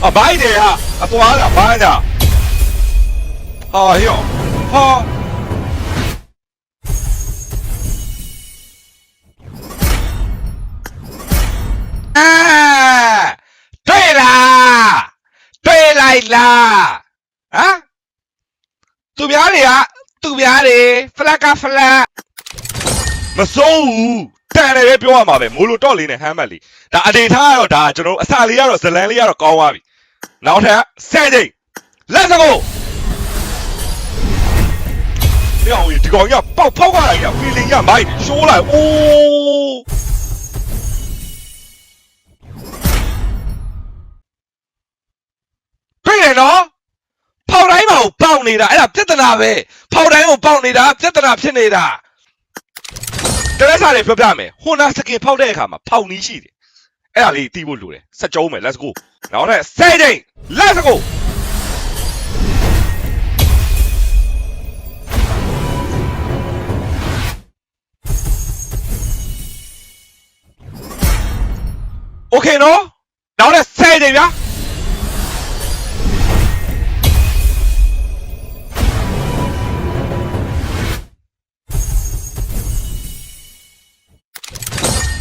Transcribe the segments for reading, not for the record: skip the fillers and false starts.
啊，慢一点呀！啊，断了，慢点。哎呦，好。哎，对啦，对啦，啊，杜边里啊，杜边里，弗拉嘎弗拉，မစိုးဘူးတန်တယ်ပဲပြောရမှာပဲမိုးလို့တော့လေးနဲ့ဟမ်းမှတ်လေးဒါအနေထားကတော့ဒါကျွန်တော်အစာလေးကတော့ဇလန်လေးကတော့ကောင်းသွားပြီနောက်ထပ်10ချိန်လက်စကိုဒီကောင်ကြီးပေါက်ဖောက်ရတာကြီးဖီလင်းရမိုက်ရှိုးလိုက်အိုးတွေ့တယ်နော်ဖောက်တိုင်းမှာပေါက်နေတာအဲ့ဒါပြဿနာပဲဖောက်တိုင်းကိုပေါက်နေတာပြဿနာဖြစ်နေတာတရက်စားလေးပြောပြမယ်ဟွန်နာစကင်ဖောက်တဲ့အခါမှာဖောက်နီးရှိတယ်အဲ့ဒါလေးတီးဖို့လိုတယ်ဆက်ကြုံးမယ် let's go နောက်ထပ်10ချိန် let's go โอเคနော်နောက်ထပ်10ချိန်ဗျာ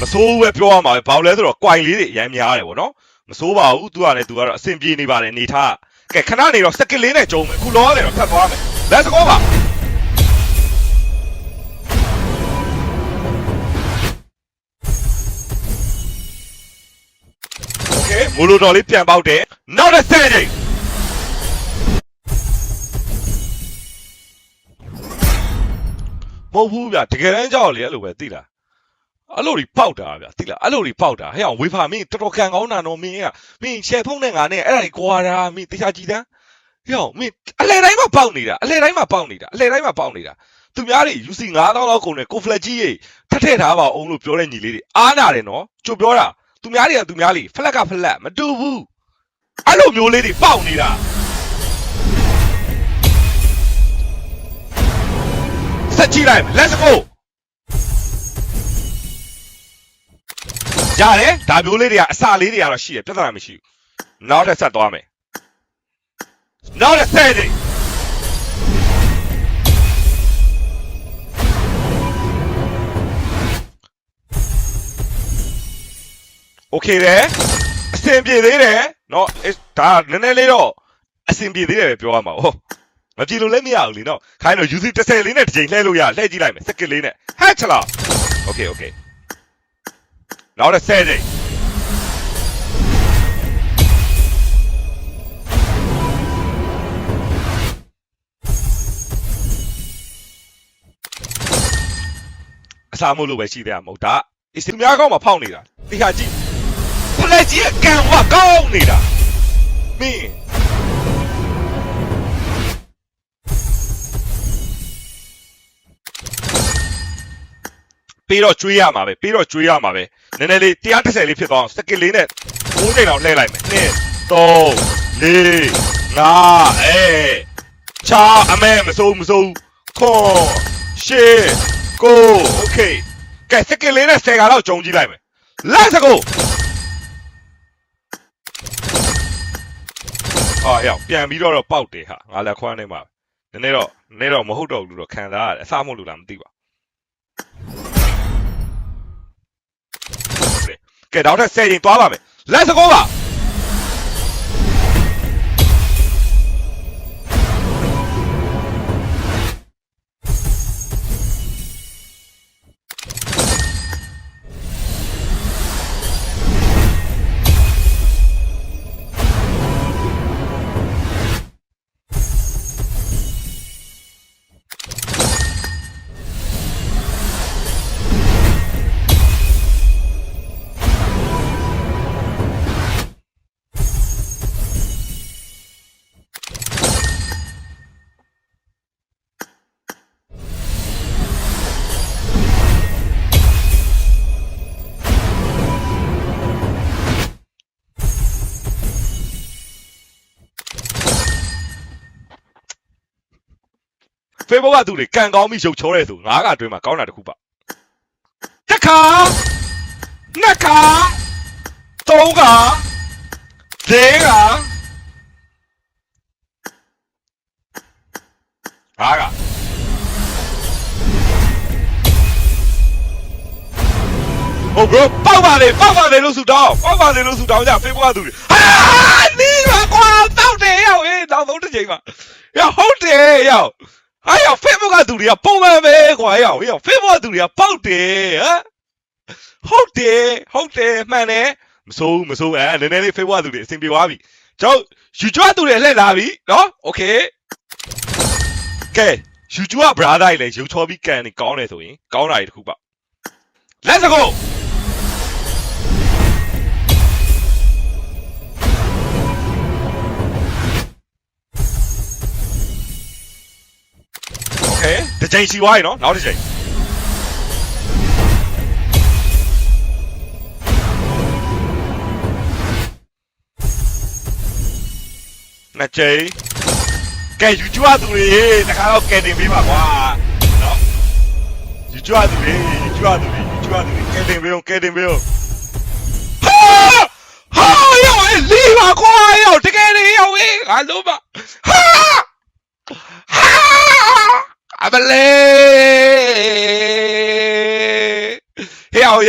မစိုးဘူးပဲပြောရမှာပဲဘာလို့လဲဆိုတော့ quite လေးတွေအများများတယ်ဗောနော်မစိုးပါဘူးသူကလည်းကတော့အဆင်ပြေနေပါတယ်နေထားကဲခဏနေတော့စကစ်လေးနဲ့ကျုံးမယ်ခုလောရတယ်တော့ဖတ်သွားမယ် let's go ပါโอเคမိုလိုတော်လေးပြန်ပေါက်တယ်နောက်တစ်ဆက်ချိန်မဟုတ်ဘူးဗျတကယ်တမ်းကြောက်လေအဲ့လိုပဲသိလားအဲ့လိုကြီးပေါက်တာဗျာသိလားအဲ့လိုကြီးပေါက်တာဟဲ့အောင်ဝေဖာမင်းတော်တော်ခံကောင်းတာနော်မင်းကမင်းရှယ်ဖုန်းနဲ့ငါနဲ့အဲ့ဒါကြီးကွာတာမင်းတရားကြည့်တန်းဟဲ့အောင်မင်းအလဲတိုင်းမှာပေါက်နေတာအလဲတိုင်းမှာပေါက်နေတာသူများတွေ UC 9000လောက်ကုန်တယ်ကိုဖလက်ကြီးရေထက်ထားပါအောင်လို့ပြောတဲ့ညီလေးတွေအားနာတယ်နော်ကြိုပြောတာသူများလေးဖလက်ကဖလက်မတူဘူးအဲ့လိုမျိုးလေးတွေပေါက်နေတာဆက်ကြည့်လိုက် let's goရတယ်ဒါမျိုးလေးတွေကအစာလေးတွေကတော့ရှိတယ်ပြဿနာမရှိဘူးနောက်ထပ်ဆက်သွားမယ်နောက်ထပ်ဆက်တယ်โอเคတယ်အဆင်ပြေသေးတယ်เนาะဒါနည်းနည်းလေးတော့အဆင်ပြေသေးတယ်ပဲပြောရမှာဟုတ်မပြေလို့လည်းမရဘူးလीเนาะခိုင်းတော့ UC 30လေးနဲ့တစ်ချိန်လှည့်လို့ရလှည့်ကြည့်လိုက်မယ်စကစ်လေးနဲ့ဟဲ့ချလာโอเคနောက်တစ်10ချိန်အစားမို့လို့ပဲရှိသေးတာမဟုတ်ဒါအစ်စများကောင်းမှာဖောက်နေတာဒီခါကြည့်ဖလက်ကြီးအကန်ဝကောင်းနေတာမင်းပြီးတော့ကျွေးရမှာပဲနည်းနည်းလေး130လေးဖြစ်သွားအောင်စကစ်လေးနဲ့9ချိန်လောက်လှည့်လိုက်မယ်1 3 4 5ချာအမဲမစိုးခွန်ရှေ့ကိုโอเคကဲစကစ်လေးနဲ့10ခါလောက်ဂျုံကြည့်လိုက်မယ် let's go ရောက်ပြန်ပြီးတော့ပေါက်တယ်ဟာငါလက်ခွမ်းနေမှာနည်းနည်းတော့မဟုတ်တော့ဘူးလို့တော့ခံစားရတယ်အစားမဟုတ်လို့လားမသိပါကဲနောက်ထပ်10ချိန်သွားပါမယ် let's go ပါFacebook ကသူတွေကန်ကောင်းပြီးရုပ်ချောတယ်ဆို9ခါအတွင်းမှာကောင်းတာတစ်ခုပါတစ်ခါနှစ်ခါသုံးခါ၄ခါ Oh bro ပေါက်ပါလေလို့ဆူတောင်းကြဖေးပွားသူတွေဟာနီးပါကွာတောက်တယ်ရောက်နောက်ဆုံးတစ်ချိန်မှာဟုတ်တယ်ရောက်ဟာရောက်ဖေးပွားသူတွေကပုံမှန်ပဲကွာရောက်ဖေးပွားသူတွေကပေါက်တယ်ဟမ်ဟုတ်တယ်မှန်တယ်မစိုးနည်းနည်းလေးဖေးပွားသူတွေအဆင်ပြေသွားပြီကျွန်တော်ယူကျွတ်သူတွေလှည့်လာပြီနော်โอเคကဲယူကျွတ် brother ကြီးလည်းရုပ်ချောပြီးကန်နေကောင်းတယ်ဆိုရင်ကောင်းတာကြီးတစ်ခုပါ Let's go Okay တစ်ချိန်စီသွားပြီနော်နောက်တစ်ချိန်နှစ်ချိန်ကဲယူကျွတ်သူတွေတခါတော့ကဲတင်ပေးပါကွာနော်ယူကျွတ်သူတွေကဲတင်ပေးတော့ဟာရောက်လီပါကွာရောက်တကယ်လေးရောက်ငါလုံးပါအမလေးဟဲ့အောင်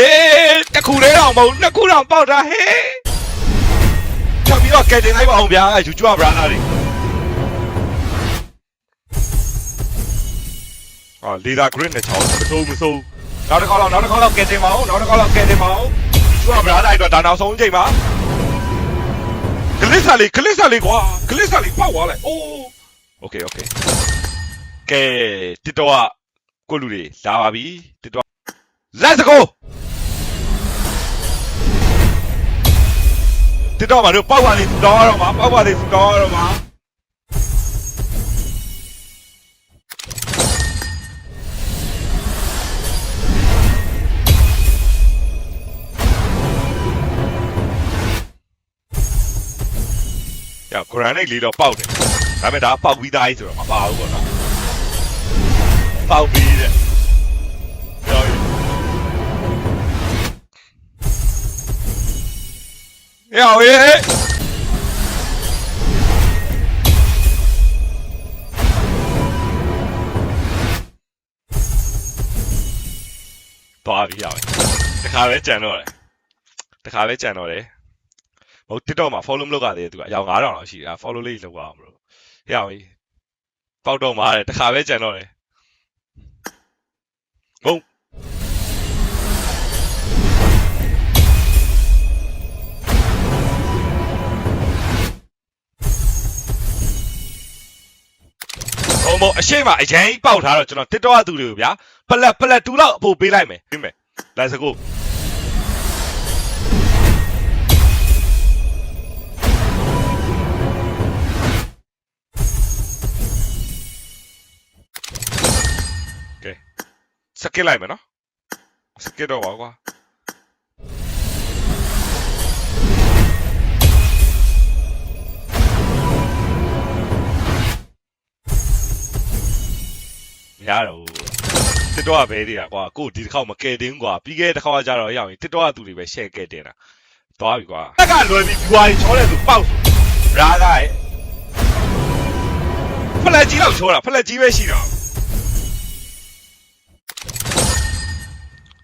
တခုလေးတော့မဟုတ်နှစ်ခုတော့ပေါက်တာဟဲ့ထပ်ပြီးတော့ကဲတင်လိုက်ပါအောင်ဗျာယူကျွတ်ဘရာနာတွေလေဒါဂရစ်နဲ့ချောင်းမစိုးနောက်တစ်ခေါက်တော့ကဲတင်ပါအောင်ကျွတ်ဘရာနာတွေတော့ဒါနောက်ဆုံးချိန်ပါကလစ်စာလေးကွာပေါက်သွားလိုက်အိုးโอเคကဲတစ်တော့ကိုလူတွေလာပါပြီတစ်တော့ Let's go တစ်တော့မှာတို့ပေါက်ပါလေတော့ရမှာရောက် granite လေးတော့ပေါက်တယ်ဒါပေမဲ့ဒါပေါက်ပြီးသားကြီးဆိုတော့မပါဘူးပေါ့နော်ပေါက်ပြီးတဲ့ရောက်သွားပြီရောက်တခါပဲကြံတော့တယ်ဟို TikTok မှာ follow မလုပ်ရသေးတယ်သူကအယောင်9000လောက်ရှိတယ် follow လေးလုပ်အောင်မလို့ဟဲ့အောင်ပေါက်တော့မှာတယ်တခါပဲကြံတော့တယ်ဘုံအရှိမအရင်ပေါက်ထားတော့ကျွန်တော် TikTok ကသူတွေကိုဗျာပလက်2လောက်အပို့ပေးလိုက်မယ်ပြီးမယ် Let's goစကစ်လိုက်မယ်နော်စကစ်တော့ပါကွာရတော့တစ်တော့ပဲတည်းကွာကိုဒီတစ်ခေါက်မကဲတင်ကွာပြီးခဲ့တဲ့တစ်ခေါက်ကကြတော့ရအောင်တစ်တော့ကသူတွေပဲ share ကဲတင်တာသွားပြီကွာတက်ကလွယ်ပြီး viewer ချောတယ်သူပေါက်ဆိုရာသားရဲ့ဖလက်ကြီးတော့ချောတာဖလက်ကြီးပဲရှိတော့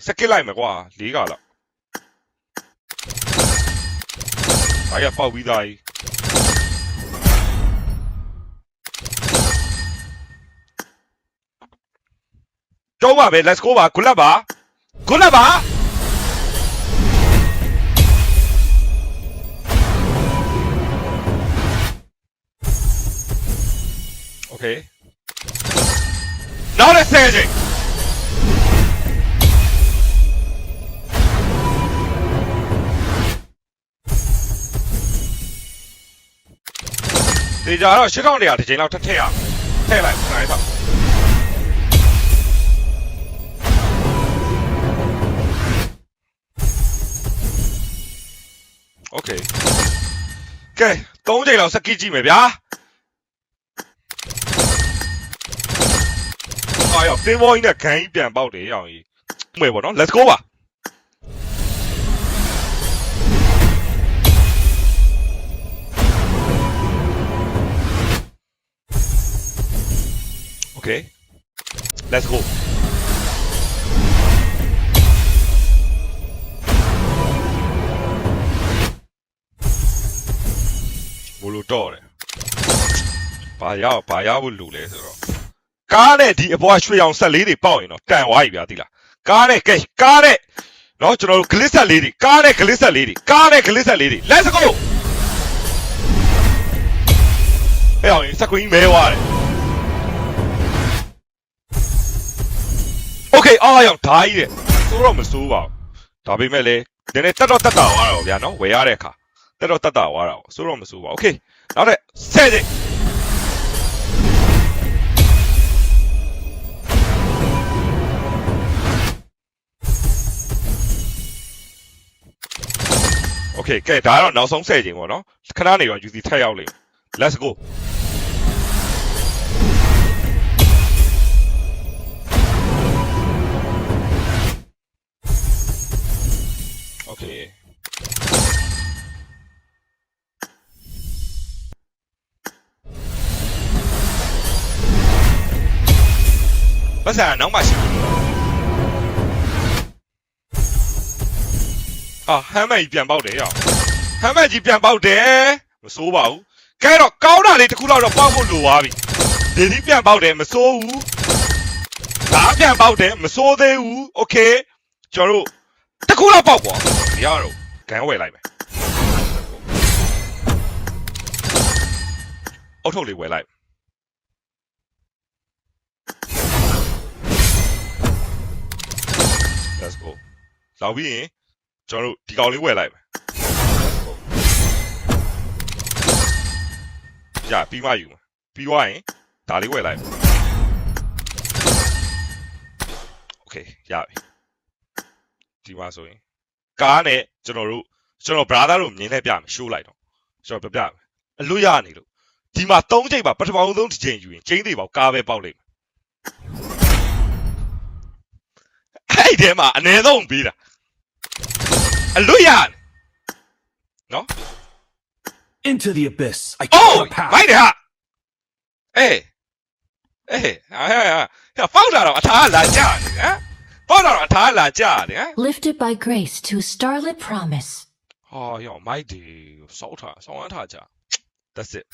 စကစ်လိုက်မယ်ကွာ၄ကလောက်အားရပေါက်ပြီးသားကြီးကျုံးပါပဲ let's go ပါ good luck ပါ okay နောက်လည်း10ချိန်ဒီကြတော့8100တစ်ချိန်လောက်ထည့်လိုက်နိုင်ပါโอเคကဲ3ချိန်လောက်စကစ်ကြည့်မယ်ဗျာအော်တင်းဘောင်းကြီးနဲ့ဂိုင်းပြန်ပေါက်တယ်ရောင်ကြီးမယ်ပေါ့နော် let's go ပါ Okay, let's go. တော့တယ်ဘာရောက်ဖို့လူလဲဆိုတော့ကားနဲ့ဒီအပေါ်ရွှေအောင်ဆက်လေးတွေပေါက်ရင်တော့တန်သွားပြီဗျာသိလားကားနဲ့နော်ကျွန်တော်တို့ဂလစ်ဆက်လေးတွေကားနဲ့ဂလစ်ဆက်လေးတွေ let's go ဟဲ့အောင်စကွင်းမဲသွားတယ် okay အားရောက်ဓာကြီးတဲ့ဆိုတော့မစိုးပါဘူးဒါပေမဲ့လေနည်းနည်းတက်တာသွားတော့ဗျာနော်ဝယ်ရတဲ့အခါတက်တာသွားတာပေါ့ဆိုတော့မစိုးပါဘူး okay နောက်တဲ့ဆဲတဲ့ okay ကဲဒါကတော့နောက်ဆုံးဆဲချိန်ပေါ့နော်ခဏနေတော့ UC ထက်ရောက်လိမ့်မယ် let's go okay ဘာသာနောက်မှရှိဟမ်းမက်ကြီးပြန်ပေါက်တယ်ရောက်ဟမ်းမက်ကြီးပြန်ပေါက်တယ်မစိုးပါဘူးကဲတော့ကောင်းတာလေးတစ်ခုတော့ပေါက်ဖို့လိုသွားပြီဒီဒီပြန်ပေါက်တယ်မစိုးဘူးဒါပြန်ပေါက်တယ်မစိုးသေးဘူး okay ကျွန်တော်တို့တစ်ခုတော့ပေါက်ပေါ့ဒီကတော့ဂန်းဝယ်လိုက်မယ်အောက်ထုတ်လေးဝယ်လိုက်let's go လောက်ပြီးရင်ကျွန်တော်တို့ဒီကောင်လေးဝယ်လိုက်မယ်ရပြီးမှယူမယ်ပြီးသွားရင်ဒါလေးဝယ်လိုက်မယ်โอเคရပြီဒီမှာဆိုရင်ကားနဲ့ကျွန်တော် brother တို့မြင်လဲပြမယ်ရှိုးလိုက်တော့ကျွန်တော်ပြမယ်အလွတ်ရနေလို့ဒီမှာ3ချိန်ပါပထမဆုံးတစ်ချိန်ယူရင်ချိန်သေးပါကားပဲပေါက်လိုက်မယ်အဲ့ဒီထဲမှာအနည်းဆုံးပြီးတာအလွတ်ရနော် Into the abyss. I oh can't မိုက်တယ်ဟာအေးဟာပေါက်တာတော့အထားလာကြတယ်ဟမ်ပေါက်တာတော့အထားလာကြတယ်ဟမ် Lifted by grace to starlit promise. ဟာရောမိုက်တယ်စောင်းရထားကြ that's it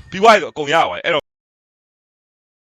ပြီးသွားပြီတော့အကုန်ရပါတယ်အဲ့တော့